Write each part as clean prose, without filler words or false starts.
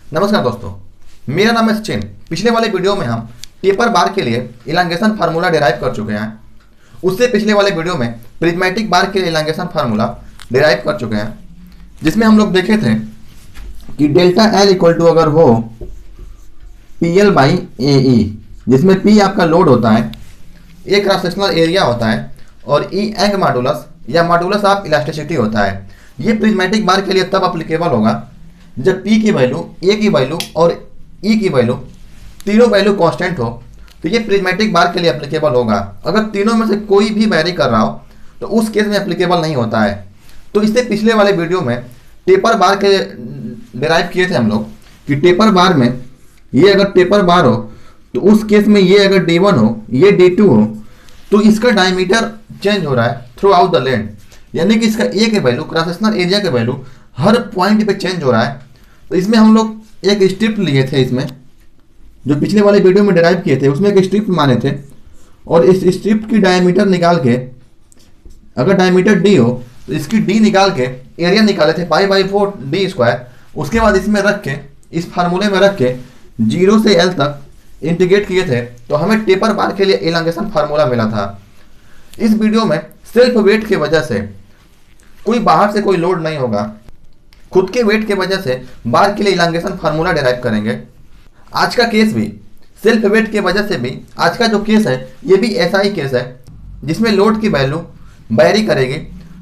नमस्कार दोस्तों, मेरा नाम है सचिन। पिछले वाले वीडियो में हम टेपर बार के लिए इलांगेशन फार्मूला डिराइव कर चुके हैं। उससे पिछले वाले वीडियो में प्रिज्मेटिक बार के लिए इलांगेशन फार्मूला डिराइव कर चुके हैं, जिसमें हम लोग देखे थे कि डेल्टा एल इक्वल टू अगर हो पी एल बाई ए ई, जिसमें पी आपका लोड होता है, ए क्रॉस सेक्शनल एरिया होता है और ई एंग मॉडुलस या मॉडुलस ऑफ इलास्टिसिटी होता है। ये प्रिज्मेटिक बार के लिए तब अप्लीकेबल होगा जब P की वैल्यू, A की वैल्यू और E की वैल्यू तीनों वैल्यू कांस्टेंट हो, तो ये प्रिज्मेटिक बार के लिए एप्लीकेबल होगा। अगर तीनों में से कोई भी वैरी कर रहा हो तो उस केस में एप्लीकेबल नहीं होता है। तो इससे पिछले वाले वीडियो में टेपर बार के डिराइव किए थे हम लोग कि टेपर बार में ये अगर टेपर बार हो तो उस केस में ये अगर D1 हो, ये D2 हो, तो इसका डायमीटर चेंज हो रहा है थ्रू आउट द लेंथ, यानी कि इसका ए के वैल्यू, क्रॉस सेक्शनल एरिया के वैल्यू हर पॉइंट पे चेंज हो रहा है। तो इसमें हम लोग एक स्ट्रिप लिए थे, इसमें जो पिछले वाले वीडियो में डिराइव किए थे उसमें एक स्ट्रिप माने थे, और इस स्ट्रिप की डायमीटर निकाल के, अगर डायमीटर डी हो तो इसकी डी निकाल के एरिया निकाले थे π/4 डी स्क्वायर। उसके बाद इसमें रख के, इस फार्मूले में रख के 0 से L तक इंटीग्रेट किए थे, तो हमें टेपर बार के लिए इलांगेशन फार्मूला मिला था। इस वीडियो में सेल्फ वेट की वजह से कोई बाहर से कोई लोड नहीं होगा, खुद के वेट के वजह से बार के लिए इलांगेशन फार्मूला डिराइव करेंगे। आज का केस भी सेल्फ वेट के वजह से भी, आज का जो केस है ये भी ऐसा ही केस है जिसमें लोड की वैल्यू बैरी करेगी।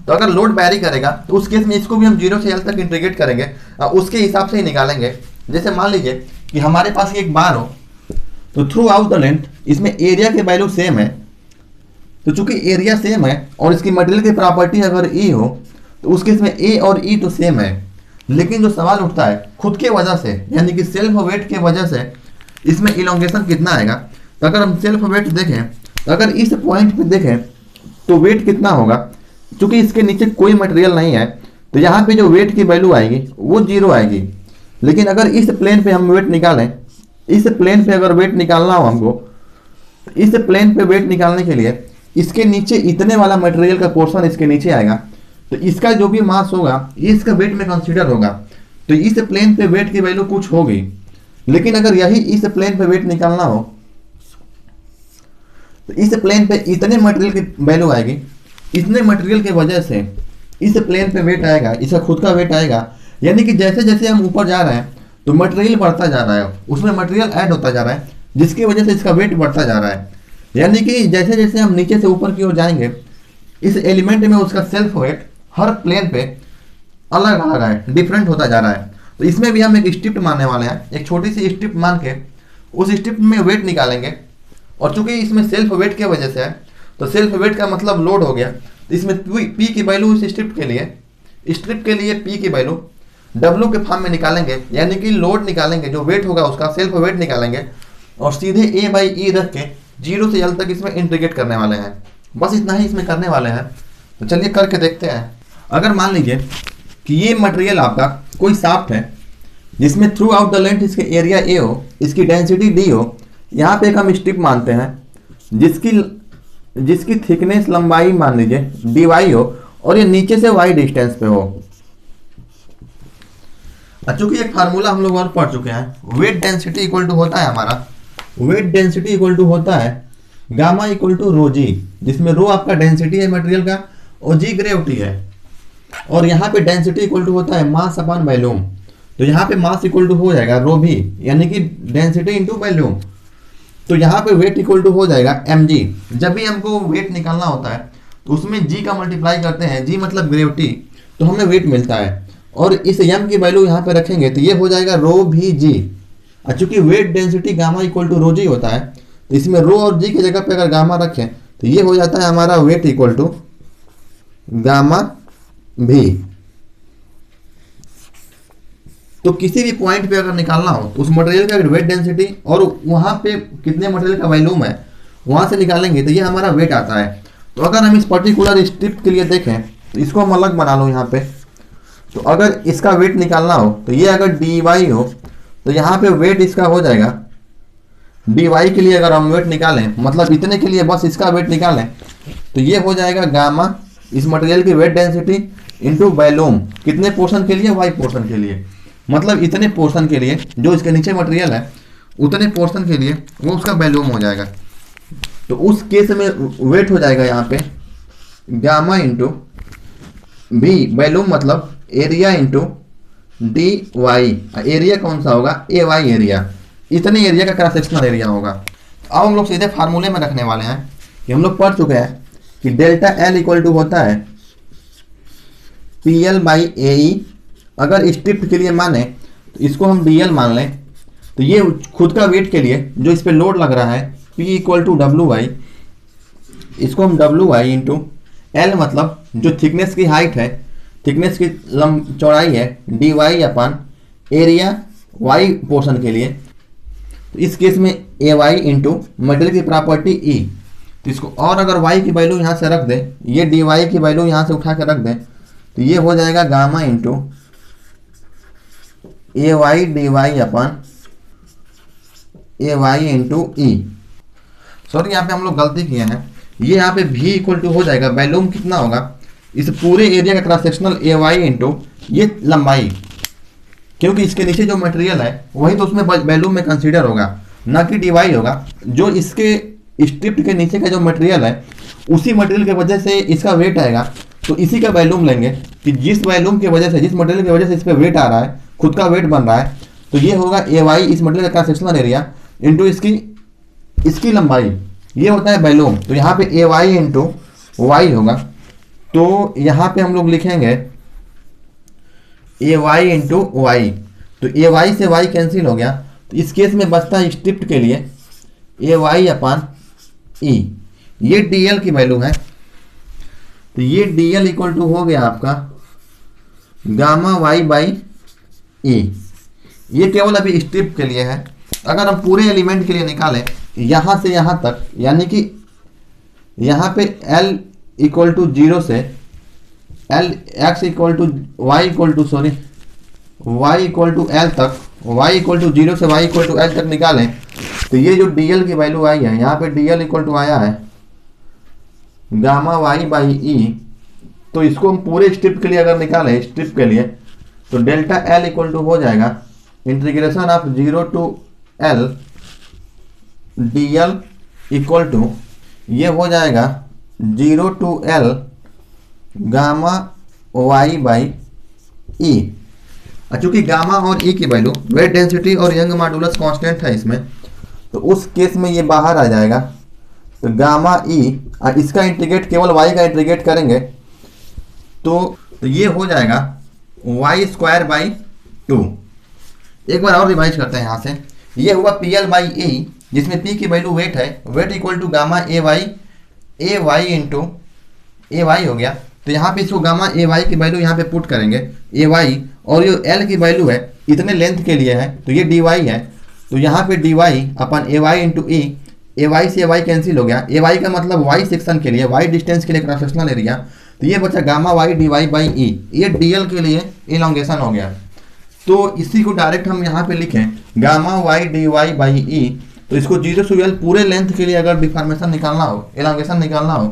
तो अगर लोड बैरी करेगा तो उस केस में इसको भी हम 0 से L तक इंटीग्रेट करेंगे और उसके हिसाब से ही निकालेंगे। जैसे मान लीजिए कि हमारे पास एक बार हो, तो थ्रू आउट द लेंथ इसमें एरिया के वैल्यू सेम है, तो चूंकि एरिया सेम है और इसकी मटेरियल की प्रॉपर्टी अगर ई हो तो उस केस में ए और ई तो सेम है, लेकिन जो सवाल उठता है खुद के वजह से, यानी कि सेल्फ वेट के वजह से इसमें इलोंगेशन कितना आएगा। तो अगर हम सेल्फ वेट देखें, तो अगर इस पॉइंट पे देखें तो वेट कितना होगा, चूंकि इसके नीचे कोई मटेरियल नहीं है तो यहाँ पे जो वेट की वैल्यू आएगी वो 0 आएगी। लेकिन अगर इस प्लेन पे हम वेट निकालें, इस प्लेन पे अगर वेट निकालना हो हमको, इस प्लेन पे वेट निकालने के लिए इसके नीचे इतने वाला मटेरियल का पोर्शन इसके नीचे आएगा, तो इसका जो भी मास होगा ये इसका वेट में कंसीडर होगा। तो इस प्लेन पे वेट की वैल्यू कुछ होगी, लेकिन अगर यही इस प्लेन पे वेट निकालना हो तो इस प्लेन पे इतने मटेरियल की वैल्यू आएगी, इतने मटेरियल की वजह से इस प्लेन पे वेट आएगा, इसका खुद का वेट आएगा। यानी कि जैसे जैसे हम ऊपर जा रहे हैं तो मटेरियल बढ़ता जा रहा है, उसमें मटेरियल ऐड होता जा रहा है, जिसकी वजह से इसका वेट बढ़ता जा रहा है। यानी कि जैसे जैसे हम नीचे से ऊपर की ओर जाएंगे, इस एलिमेंट में उसका सेल्फ वेट हर प्लेन पे अलग अलग है, डिफरेंट होता जा रहा है। तो इसमें भी हम एक स्ट्रिप मानने वाले हैं, एक छोटी सी स्ट्रिप मान के उस स्ट्रिप में वेट निकालेंगे। और चूंकि इसमें सेल्फ वेट की वजह से है तो सेल्फ वेट का मतलब लोड हो गया, तो इसमें पी की वैल्यू इस स्ट्रिप के लिए पी की वैल्यू डब्ल्यू के फॉर्म में निकालेंगे, यानी कि लोड निकालेंगे, जो वेट होगा उसका सेल्फ वेट निकालेंगे और सीधे A/E रख के 0 से L तक इसमें इंटीग्रेट करने वाले हैं। बस इतना ही इसमें करने वाले हैं। तो चलिए करके देखते हैं। अगर मान लीजिए कि ये मटेरियल आपका कोई शाफ्ट है जिसमें थ्रू आउट द लेंथ इसके एरिया ए हो, इसकी डेंसिटी डी हो, यहाँ पे एक हम स्ट्रिप मानते हैं जिसकी थिकनेस, लंबाई मान लीजिए dy हो और ये नीचे से y डिस्टेंस पे हो। चूंकि एक फार्मूला हम लोग और पढ़ चुके हैं, वेट डेंसिटी इक्वल टू होता है हमारा, वेट डेंसिटी इक्वल टू होता है गामा इक्वल टू रो जी, जिसमें रो आपका डेंसिटी है मटेरियल का और जी ग्रेविटी है। और यहाँ पे डेंसिटी इक्वल टू होता है मास अपॉन वॉल्यूम, तो यहाँ पे मास इक्वल टू हो जाएगा रो भी, यानी कि डेंसिटी इंटू वॉल्यूम। तो यहाँ पे वेट इक्वल टू हो जाएगा mg। जब भी हमको वेट निकालना होता है तो उसमें g का मल्टीप्लाई करते हैं, g मतलब ग्रेविटी, तो हमें वेट मिलता है। और इस m की वैल्यू यहाँ पे रखेंगे तो ये हो जाएगा रो भी जी। और चूंकि weight density gamma equal to rho g होता है, तो इसमें रो और जी की जगह पे अगर गामा रखें तो ये हो जाता है हमारा वेट इक्वल टू गामा भी। तो किसी भी पॉइंट पे अगर निकालना हो तो उस मटेरियल का वेट डेंसिटी और वहाँ पे कितने मटेरियल का वॉल्यूम है वहाँ से निकालेंगे तो ये हमारा वेट आता है। तो अगर हम इस पर्टिकुलर स्ट्रिप के लिए देखें तो इसको हम अलग बना लो यहाँ पे। तो अगर इसका वेट निकालना हो तो ये अगर dy हो तो यहाँ पे वेट इसका हो जाएगा, dy के लिए अगर हम वेट निकालें, मतलब इतने के लिए बस इसका वेट निकालें, तो ये हो जाएगा गामा इस मटेरियल की वेट डेंसिटी इंटू वॉल्यूम, कितने पोर्शन के लिए, y पोर्शन के लिए। मतलब इतने पोर्शन के लिए जो इसके नीचे मटेरियल है उतने पोर्शन के लिए वो उसका वैल्यूम हो जाएगा। तो उस केस में वेट हो जाएगा यहाँ पे गामा इंटू भी, वैल्यूम मतलब area into D Y. Area कौन सा होगा, ए वाई एरिया, इतने एरिया का क्रॉस सेक्शनल एरिया होगा। अब हम लोग सीधे फार्मूले में रखने वाले हैं कि हम लोग पढ़ चुके हैं कि डेल्टा एल इक्वल टू होता है पी एल बाई ए ई। अगर स्ट्रिप्ड के लिए माने तो इसको हम डी एल मान लें, तो ये खुद का वेट के लिए जो इस पर लोड लग रहा है P equal to W Y, इसको हम डब्ल्यू वाई इंटू एल मतलब जो थिकनेस की हाइट है, थिकनेस की चौड़ाई है, डी वाई अपन एरिया वाई पोर्शन के लिए। तो इस केस में ए वाई इंटू मटेरियल की प्रॉपर्टी ई। तो इसको और अगर वाई की वैल्यू यहाँ से रख दें, ये डी वाई की वैल्यू यहाँ से उठा के रख दें, तो ये हो जाएगा gamma into A Y d Y upon A Y into E. Sorry यहाँ पे हम लोग गलती किए हैं, ये यहाँ पे भी इक्वल टू हो जाएगा वैल्यूम कितना होगा इस पूरे एरिया का क्रॉस सेक्शनल ए वाई इंटू ये लंबाई, क्योंकि इसके नीचे जो मटेरियल है वही तो उसमें वैल्यूम में कंसीडर होगा, ना कि डी वाई होगा। जो इसके स्ट्रिप्ड के नीचे का जो मटेरियल है उसी मटेरियल की वजह से इसका वेट आएगा, तो इसी का वैल्यूम लेंगे कि जिस वैल्यूम की वजह से, जिस मटेरियल की वजह से इस पर वेट आ रहा है, खुद का वेट बन रहा है, तो ये होगा ए वाई इस मटेरियल का क्रॉस सेक्शनल एरिया इंटू इसकी लंबाई, ये होता है वैल्यूम। तो यहाँ पे ए वाई इंटू वाई होगा, तो यहाँ पे हम लोग लिखेंगे ए वाई इंटू वाई। तो ए वाई से वाई कैंसिल हो गया, तो इस केस में बचता है स्ट्रिप्ड के लिए ए वाई अपान ई। ये डी एल की वैल्यू है, तो ये डी एल इक्वल टू हो गया आपका गामा वाई बाई ई। ये केवल अभी स्ट्रिप के लिए है। अगर हम पूरे एलिमेंट के लिए निकालें यहाँ से यहाँ तक, यानी कि यहाँ पे L इक्वल टू 0 से L x equal to Y equal to sorry Y equal to L तक, y इक्वल टू 0 से y इक्वल टू L तक निकालें, तो ये जो dl की वैल्यू आई है यहाँ पे dl इक्वल टू आया है गामा वाई बाई ई। तो इसको हम पूरे स्ट्रिप के लिए अगर निकालें, स्ट्रिप के लिए, तो डेल्टा L इक्वल टू हो जाएगा integration of 0 to L dl equal to ये हो जाएगा 0 to L gamma y by E. चूंकि गामा और ई की वैल्यू वेट डेंसिटी और यंग मॉडुलस कांस्टेंट है इसमें, तो उस केस में ये बाहर आ जाएगा। तो गामा ई, इसका इंटीग्रेट केवल y का इंटीग्रेट करेंगे तो ये हो जाएगा वाई स्क्वायर बाई 2। एक बार और रिवाइज करते हैं यहाँ से। ये हुआ पी एल बाई ए, जिसमें p की वैल्यू वेट है, weight equal to gamma A Y into A Y हो गया। तो यहाँ पे इसको गामा ए वाई की वैल्यू यहाँ पे पुट करेंगे ए वाई, और ये एल की वैल्यू है इतने लेंथ के लिए है, तो ये डी वाई है। तो यहाँ पे डी वाई अपन ए वाई इंटू ई, ए वाई से ए वाई कैंसिल हो गया। ए वाई का मतलब वाई सेक्शन के लिए, वाई डिस्टेंस के लिए क्रॉस सेक्शनल एरिया, तो ये बचा gamma y d y by E. ये डी एल के लिए इलॉन्गेशन हो गया। तो इसी को डायरेक्ट हम यहाँ पे लिखें gamma y d y by E. तो इसको 0 से L पूरे लेंथ के लिए अगर डिफॉर्मेशन निकालना हो, एलोंगेशन निकालना हो,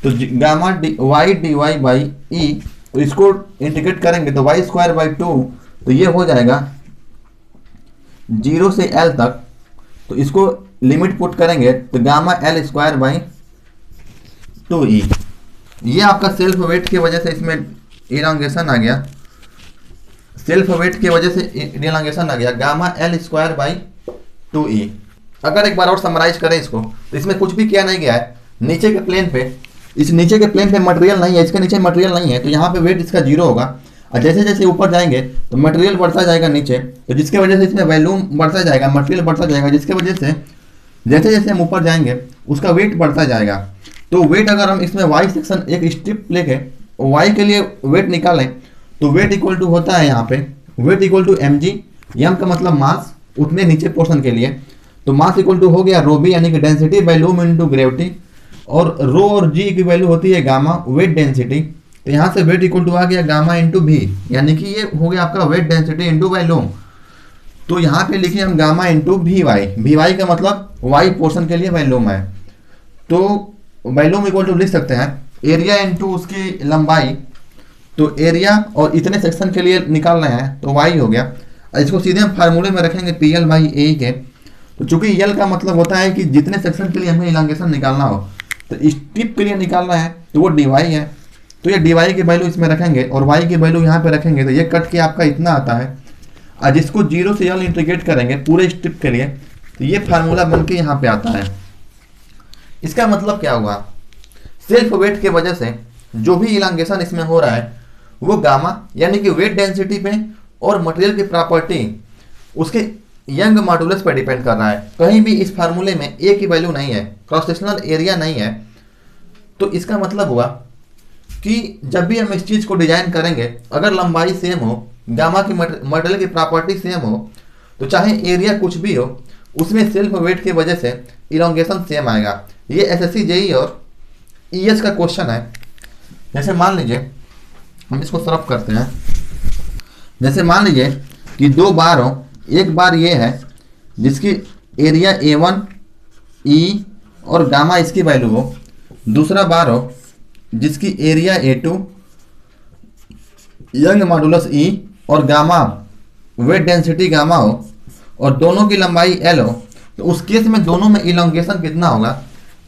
तो gamma y d y by E, तो इसको इंटीग्रेट करेंगे तो वाई स्क्वायर बाई 2, तो ये हो जाएगा 0 से L तक। तो इसको लिमिट पुट करेंगे तो gamma L square by 2E। ये आपका सेल्फ वेट की वजह से इसमें इलॉन्गेशन आ गया, सेल्फ वेट की वजह से इलॉन्गेशन आ गया gamma L square by 2E। अगर एक बार और समराइज करें इसको, तो इसमें कुछ भी किया नहीं गया है। नीचे के प्लेन पे, इस नीचे के प्लेन पे मटेरियल नहीं है, इसके नीचे मटेरियल नहीं है, तो यहाँ पे वेट इसका 0 होगा। और जैसे जैसे ऊपर जाएंगे तो मटेरियल बढ़ता जाएगा नीचे, तो जिसके वजह से इसमें वैल्यूम बढ़ता जाएगा, मटेरियल बढ़ता जाएगा, जिसके वजह से जैसे जैसे हम ऊपर जाएंगे उसका वेट बढ़ता जाएगा। तो वेट अगर हम इसमें वाई सेक्शन एक स्ट्रिप लेके वाई के लिए वेट निकालें, तो वेट इक्वल टू होता है यहाँ पे weight equal to mg, M का मतलब मास, उतने नीचे पोर्शन के लिए। तो मास इक्वल टू हो गया रो बी, यानी कि density by loom into gravity, और रो और जी की वैल्यू होती है गामा वेट डेंसिटी। तो यहाँ से वेट इक्वल टू आ गया गामा इंटू भी, यानी कि ये हो गया आपका weight density into by loom. तो यहाँ पे लिखिए हम गामा इंटू वी वाई का मतलब वाई पोर्शन के लिए वैल्यूम है। तो वैल्यूम इक्वल टू लिख सकते हैं एरिया इंटू उसकी लंबाई, तो एरिया और इतने सेक्शन के लिए निकाल रहे हैं तो वाई हो गया। इसको सीधे हम फार्मूले में रखेंगे पी एल बाई ए के। तो चूंकि यल का मतलब होता है कि जितने सेक्शन के लिए हमें इलांगेशन निकालना हो, तो स्ट्रिप के लिए निकालना है तो वो डी वाई है। तो ये डी वाई की वैल्यू इसमें रखेंगे और वाई की वैल्यू यहाँ पे रखेंगे, तो ये कट के आपका इतना आता है। और जिसको जीरो से यल इंटीग्रेट करेंगे पूरे स्ट्रिप के लिए, तो ये फार्मूला बन के यहाँ पे आता है। इसका मतलब क्या हुआ, सेल्फ वेट के वजह से जो भी इलांगेशन इसमें हो रहा है वो गामा यानी कि वेट डेंसिटी पे और मटेरियल की प्रॉपर्टी उसके यंग मॉडुलस पर डिपेंड कर रहा है। कहीं भी इस फार्मूले में ए की वैल्यू नहीं है, क्रॉस सेक्शनल एरिया नहीं है। तो इसका मतलब हुआ कि जब भी हम इस चीज़ को डिजाइन करेंगे, अगर लंबाई सेम हो, गामा की मटेरियल की प्रॉपर्टी सेम हो, तो चाहे एरिया कुछ भी हो उसमें सेल्फ वेट की वजह से इलोंगेशन सेम आएगा। ये एसएससी जेई और ईएस का क्वेश्चन है। जैसे मान लीजिए हम इसको सरफ करते हैं। जैसे मान लीजिए कि दो बार हो, एक बार ये है जिसकी एरिया A1 E और गामा इसकी वैल्यू हो, दूसरा बार हो जिसकी area A2 young modulus E और गामा वेट डेंसिटी गामा हो और दोनों की लंबाई L हो। तो उस केस में दोनों में इलोंगेशन कितना होगा,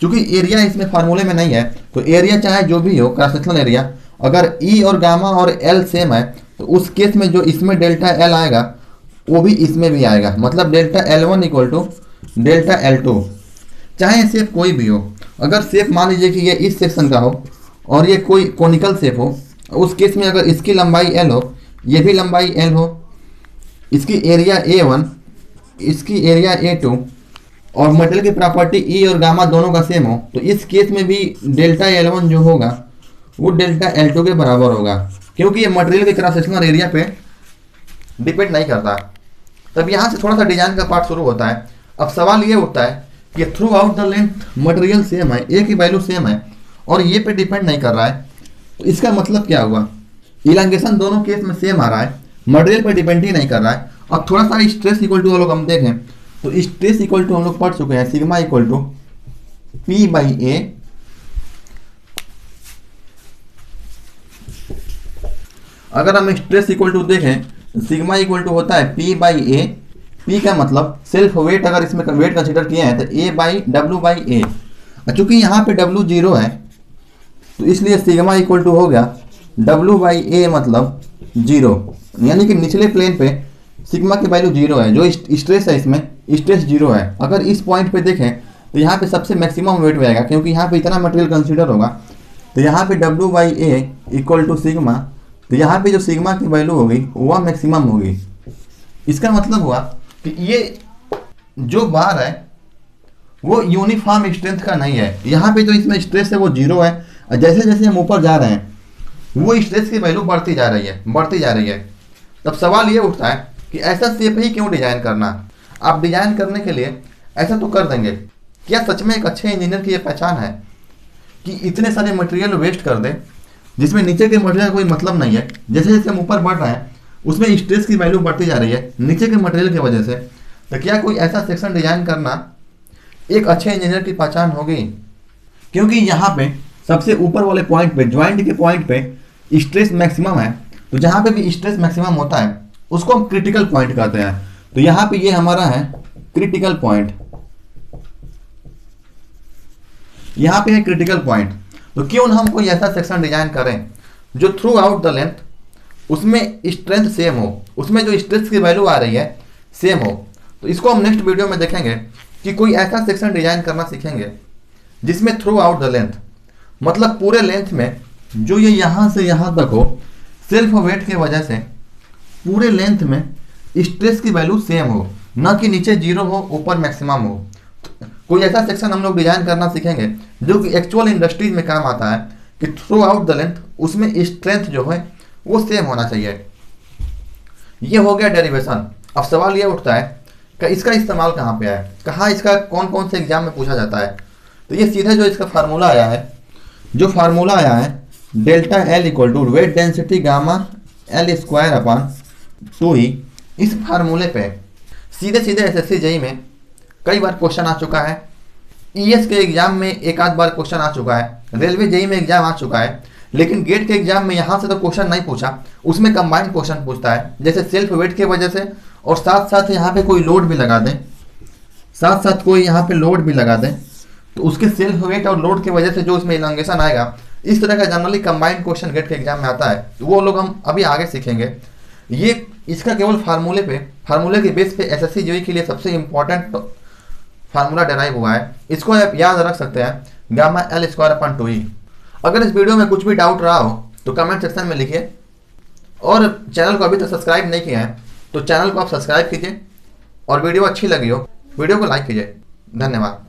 क्योंकि एरिया इसमें फार्मूले में नहीं है, तो एरिया चाहे जो भी हो क्रॉस सेक्शनल एरिया, अगर E और गामा और L सेम है तो उस केस में जो इसमें डेल्टा L आएगा वो भी इसमें भी आएगा। मतलब delta L1 equal to delta L2। चाहे शेप कोई भी हो, अगर शेप मान लीजिए कि ये इस सेक्शन का हो और ये कोई कोनिकल शेप हो, उस केस में अगर इसकी लंबाई L हो, ये भी लंबाई L हो, इसकी एरिया A1 इसकी एरिया A2 और मटेरियल की प्रॉपर्टी E और गामा दोनों का सेम हो, तो इस केस में भी डेल्टा L1 जो होगा वो डेल्टा L2 के बराबर होगा, क्योंकि ये मटेरियल के क्रॉस सेक्शनल एरिया पे डिपेंड नहीं करता। तब यहाँ से थोड़ा सा डिजाइन का पार्ट शुरू होता है। अब सवाल ये उठता है कि through out the length material same है, ए की वैल्यू सेम है और ये पे डिपेंड नहीं कर रहा है, तो इसका मतलब क्या हुआ, इलांगेशन दोनों केस में सेम आ रहा है, मटेरियल पर डिपेंड ही नहीं कर रहा है। अब थोड़ा सा स्ट्रेस इक्वल टू हम लोग हम देखें तो स्ट्रेस इक्वल टू हम लोग पढ़ चुके हैं, sigma equal to P by A अगर हम स्ट्रेस इक्वल टू देखें, सिग्मा इक्वल टू होता है P बाई ए। P का मतलब सेल्फ वेट, अगर इसमें वेट कंसीडर किए हैं तो A बाई W बाई ए। चूंकि यहाँ पे W जीरो है तो इसलिए सिग्मा इक्वल टू हो गया W बाई ए मतलब जीरो, यानी कि निचले प्लेन पे सिग्मा की वैल्यू जीरो है। जो स्ट्रेस है इसमें स्ट्रेस जीरो है। अगर इस पॉइंट पे देखें तो यहाँ पे सबसे मैक्सिमम वेट आएगा, क्योंकि यहाँ पे इतना मटेरियल कंसीडर होगा। तो यहाँ पे W by A equal to sigma, तो यहाँ पे जो सिग्मा की वैल्यू होगी वह मैक्सिमम होगी। इसका मतलब हुआ कि ये जो बार है वो यूनिफॉर्म स्ट्रेंथ का नहीं है। यहाँ पे जो इसमें स्ट्रेस है वो जीरो है, और जैसे जैसे हम ऊपर जा रहे हैं वो स्ट्रेस की वैल्यू बढ़ती जा रही है। तब सवाल ये उठता है कि ऐसा शेप ही क्यों डिजाइन करना। आप डिजाइन करने के लिए ऐसा तो कर देंगे, क्या सच में एक अच्छे इंजीनियर की ये पहचान है कि इतने सारे मटेरियल वेस्ट कर दे जिसमें नीचे के मटेरियल कोई मतलब नहीं है। जैसे जैसे हम ऊपर बढ़ रहे हैं उसमें स्ट्रेस की वैल्यू बढ़ती जा रही है नीचे के मटेरियल की वजह से। तो क्या कोई ऐसा सेक्शन डिजाइन करना एक अच्छे इंजीनियर की पहचान होगी, क्योंकि यहाँ पे सबसे ऊपर वाले पॉइंट पे, ज्वाइंट के पॉइंट पे स्ट्रेस मैक्सिमम है। तो जहाँ पे भी स्ट्रेस मैक्सिमम होता है उसको हम क्रिटिकल पॉइंट कहते हैं। तो यहाँ पे ये हमारा है क्रिटिकल पॉइंट, यहाँ पे है क्रिटिकल पॉइंट। तो क्यों हम कोई ऐसा सेक्शन डिजाइन करें जो थ्रू आउट द लेंथ उसमें स्ट्रेंथ सेम हो, उसमें जो स्ट्रेस की वैल्यू आ रही है सेम हो। तो इसको हम नेक्स्ट वीडियो में देखेंगे कि कोई ऐसा सेक्शन डिजाइन करना सीखेंगे जिसमें थ्रू आउट द लेंथ मतलब पूरे लेंथ में जो ये यहाँ से यहाँ तक हो, सेल्फ वेट की वजह से पूरे लेंथ में स्ट्रेस की वैल्यू सेम हो, न कि नीचे जीरो हो ऊपर मैक्सिमम हो। कोई ऐसा सेक्शन हम लोग डिजाइन करना सीखेंगे जो कि एक्चुअल इंडस्ट्रीज में काम आता है कि थ्रू आउट द लेंथ उसमें स्ट्रेंथ जो है वो सेम होना चाहिए। ये हो गया डेरिवेशन। अब सवाल ये उठता है कि इसका इस्तेमाल कहाँ पे है, कहाँ इसका कौन कौन से एग्जाम में पूछा जाता है। तो ये सीधे जो इसका फार्मूला आया है, जो फार्मूला आया है delta L equal to weight density gamma L square upon 2E, इस फार्मूले पे सीधे सीधे एसएससी जेईई में कई बार क्वेश्चन आ चुका है। ईएस के एग्जाम में एक आध बार क्वेश्चन आ चुका है, रेलवे जेईई में एग्जाम आ चुका है। लेकिन गेट के एग्जाम में यहाँ से तो क्वेश्चन नहीं पूछा, उसमें कंबाइंड क्वेश्चन पूछता है, जैसे सेल्फ वेट की वजह से और साथ साथ यहाँ पे कोई लोड भी लगा दें, साथ साथ कोई यहाँ पे लोड भी लगा दें, तो उसके सेल्फ वेट और लोड की वजह से जो इसमें इलांगेशन आएगा, इस तरह का जनरली कंबाइंड क्वेश्चन गेट के एग्जाम में आता है। तो वो लोग हम अभी आगे सीखेंगे। ये इसका केवल फार्मूले के बेस पे एसएससी जीडी के लिए सबसे इंपॉर्टेंट फार्मूला डेराइव हुआ है। इसको आप याद रख सकते हैं, गामा एल स्क्वायर अपन 2ई। अगर इस वीडियो में कुछ भी डाउट रहा हो तो कमेंट सेक्शन में लिखिए, और चैनल को अभी तक सब्सक्राइब नहीं किया है तो चैनल को आप सब्सक्राइब कीजिए, और वीडियो अच्छी लगी हो वीडियो को लाइक कीजिए। धन्यवाद।